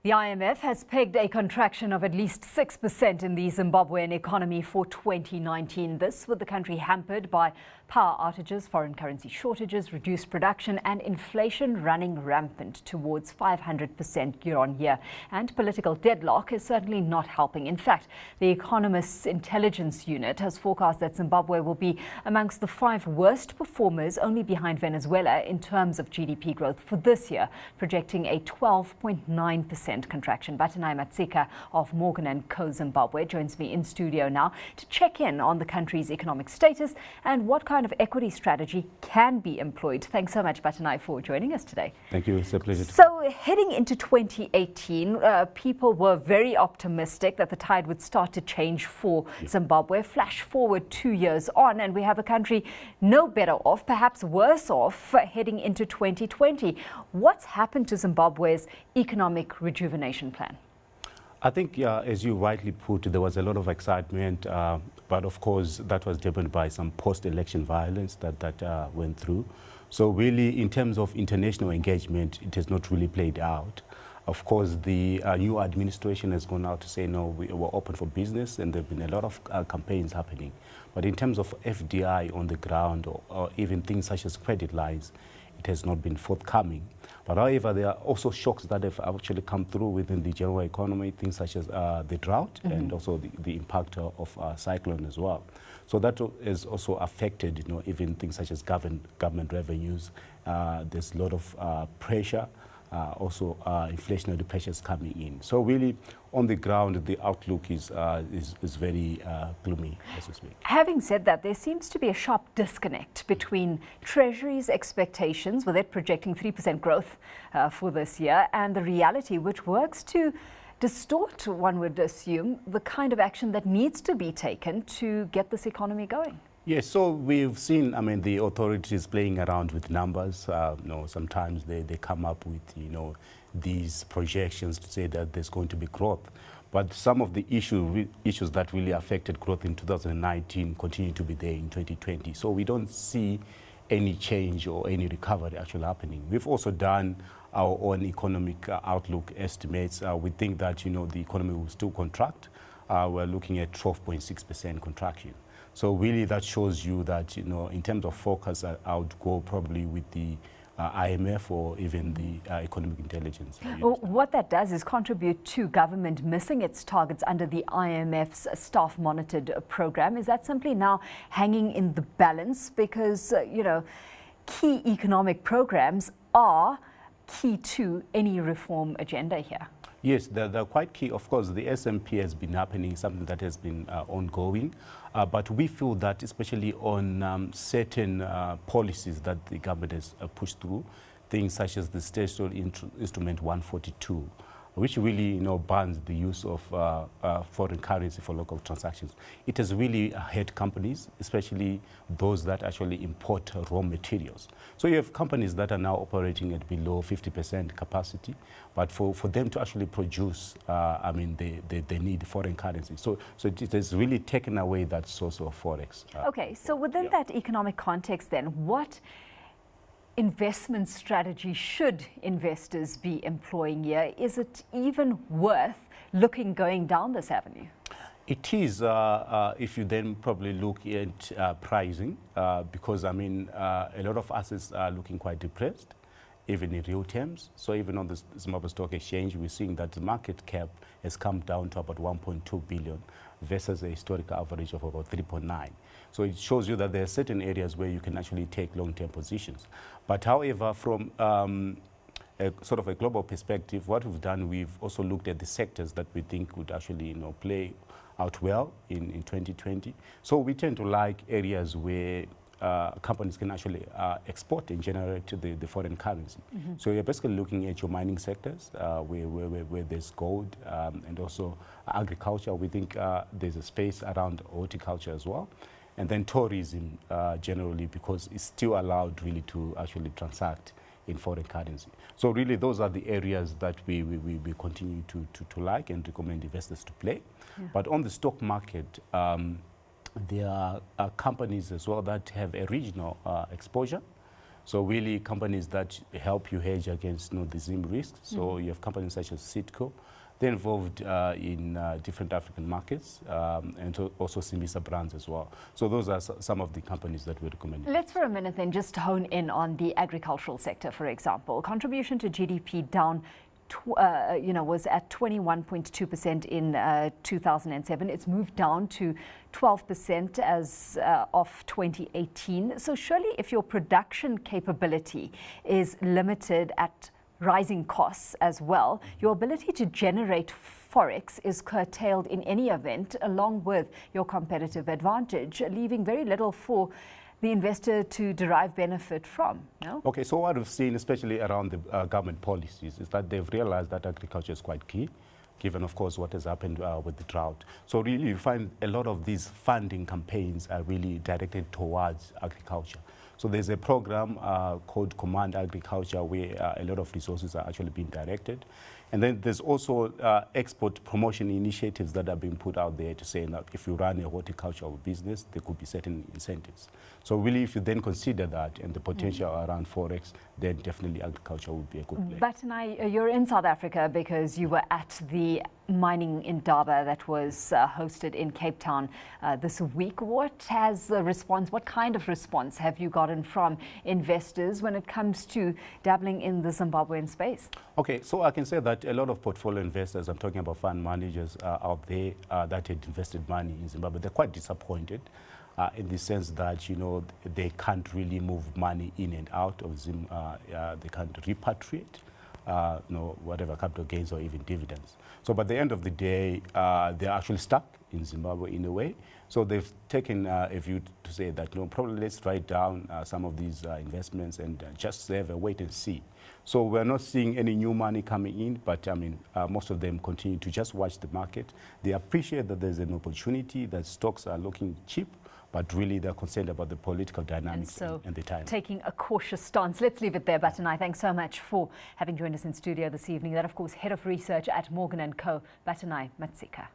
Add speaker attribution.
Speaker 1: The IMF has pegged a contraction of at least 6% in the Zimbabwean economy for 2019. This with the country hampered by power outages, foreign currency shortages, reduced production and inflation running rampant towards 500% year on year. And political deadlock is certainly not helping. In fact, the Economist's Intelligence Unit has forecast that Zimbabwe will be amongst the 5 worst performers, only behind Venezuela in terms of GDP growth for this year, projecting a 12.9% contraction. Batanai Matsika of Morgan & Co. Zimbabwe joins me in studio now to check in on the country's economic status and what kind of equity strategy can be employed. Thanks so much, Batanai, for joining us today.
Speaker 2: Thank you. It's a pleasure.
Speaker 1: So heading into 2018, people were very optimistic that the tide would start to change for Zimbabwe. Flash forward 2 years on and we have a country no better off, perhaps worse off, heading into 2020. What's happened to Zimbabwe's economic rejuvenation plan?
Speaker 2: I think, as you rightly put, there was a lot of excitement, but of course that was dampened by some post-election violence that went through. So really, in terms of international engagement, it has not really played out. Of course, the new administration has gone out to say, no, we're open for business, and there have been a lot of campaigns happening. But in terms of FDI on the ground, or even things such as credit lines, it has not been forthcoming. But however, there are also shocks that have actually come through within the general economy, things such as the drought and also the impact of cyclone as well. So that has also affected, even things such as government revenues. There's a lot of pressure, also inflationary pressures coming in. So really, on the ground, the outlook is very gloomy, as we speak.
Speaker 1: Having said that, there seems to be a sharp disconnect between Treasury's expectations, with it projecting 3% growth for this year, and the reality, which works to distort, one would assume, the kind of action that needs to be taken to get this economy going.
Speaker 2: Yes, so we've seen, the authorities playing around with numbers. Sometimes they come up with, these projections to say that there's going to be growth. But some of the issues that really affected growth in 2019 continue to be there in 2020. So we don't see any change or any recovery actually happening. We've also done our own economic outlook estimates. We think that, the economy will still contract. We're looking at 12.6% contraction. So really that shows you that, in terms of focus, I would go probably with the IMF or even the economic intelligence.
Speaker 1: Well, what that does is contribute to government missing its targets under the IMF's staff monitored program. Is that simply now hanging in the balance? Because, key economic programs are key to any reform agenda here.
Speaker 2: Yes, they're quite key. Of course, the SMP has been happening, something that has been ongoing. But we feel that especially on certain policies that the government has pushed through, things such as the Statutory Instrument 142, which really bans the use of foreign currency for local transactions. It has really hurt companies, especially those that actually import raw materials. So you have companies that are now operating at below 50% capacity, but for them to actually produce, they need foreign currency. So it has really taken away that source of forex.
Speaker 1: Okay, so within that economic context then, what investment strategy should investors be employing here? Is it even worth going down this avenue?
Speaker 2: It is, if you then probably look at pricing, because a lot of assets are looking quite depressed, even in real terms. So even on the Zimbabwe Stock Exchange, we're seeing that the market cap has come down to about 1.2 billion versus a historical average of about 3.9. So it shows you that there are certain areas where you can actually take long-term positions. But however, from a sort of a global perspective, what we've done, we've also looked at the sectors that we think would actually play out well in 2020. So we tend to like areas where companies can actually export and generate the foreign currency. So you're basically looking at your mining sectors where there's gold and also agriculture. We think there's a space around horticulture as well. And then tourism generally, because it's still allowed really to actually transact in foreign currency. So really those are the areas that we continue to like and recommend investors to play. But on the stock market, there are companies as well that have a regional exposure. So really companies that help you hedge against the Zim risks. So you have companies such as Citco. They're involved in different African markets and also Simbisa brands as well. So those are some of the companies that we recommend.
Speaker 1: Let's for a minute then just hone in on the agricultural sector, for example. Contribution to GDP down was at 21.2% in 2007. It's moved down to 12% as of 2018. So surely if your production capability is limited at rising costs as well, your ability to generate forex is curtailed in any event, along with your competitive advantage, leaving very little for the investor to derive benefit from, no?
Speaker 2: Okay, so what we've seen, especially around the government policies, is that they've realized that agriculture is quite key, given, of course, what has happened with the drought. So really, you find a lot of these funding campaigns are really directed towards agriculture. So there's a program called Command Agriculture where a lot of resources are actually being directed. And then there's also export promotion initiatives that are being put out there to say that if you run a horticultural business, there could be certain incentives. So really, if you then consider that and the potential around forex, then definitely agriculture would be a good place.
Speaker 1: Batanai, you're in South Africa because you were at the mining indaba that was hosted in Cape Town this week. What kind of response have you gotten from investors when it comes to dabbling in the Zimbabwean space? Okay,
Speaker 2: so I can say that a lot of portfolio investors, I'm talking about fund managers out there that had invested money in Zimbabwe, they're quite disappointed in the sense that, they can't really move money in and out of they can't repatriate. Whatever capital gains or even dividends. So by the end of the day, they're actually stuck in Zimbabwe in a way. So they've taken a view to say that, probably let's write down some of these investments and just have a wait and see. So we're not seeing any new money coming in, but most of them continue to just watch the market. They appreciate that there's an opportunity, that stocks are looking cheap, but really they're concerned about the political dynamics and the time.
Speaker 1: Taking a cautious stance. Let's leave it there, Batanai. Thanks so much for having joined us in studio this evening. That, of course, Head of Research at Morgan & Co., Batanai Matsika.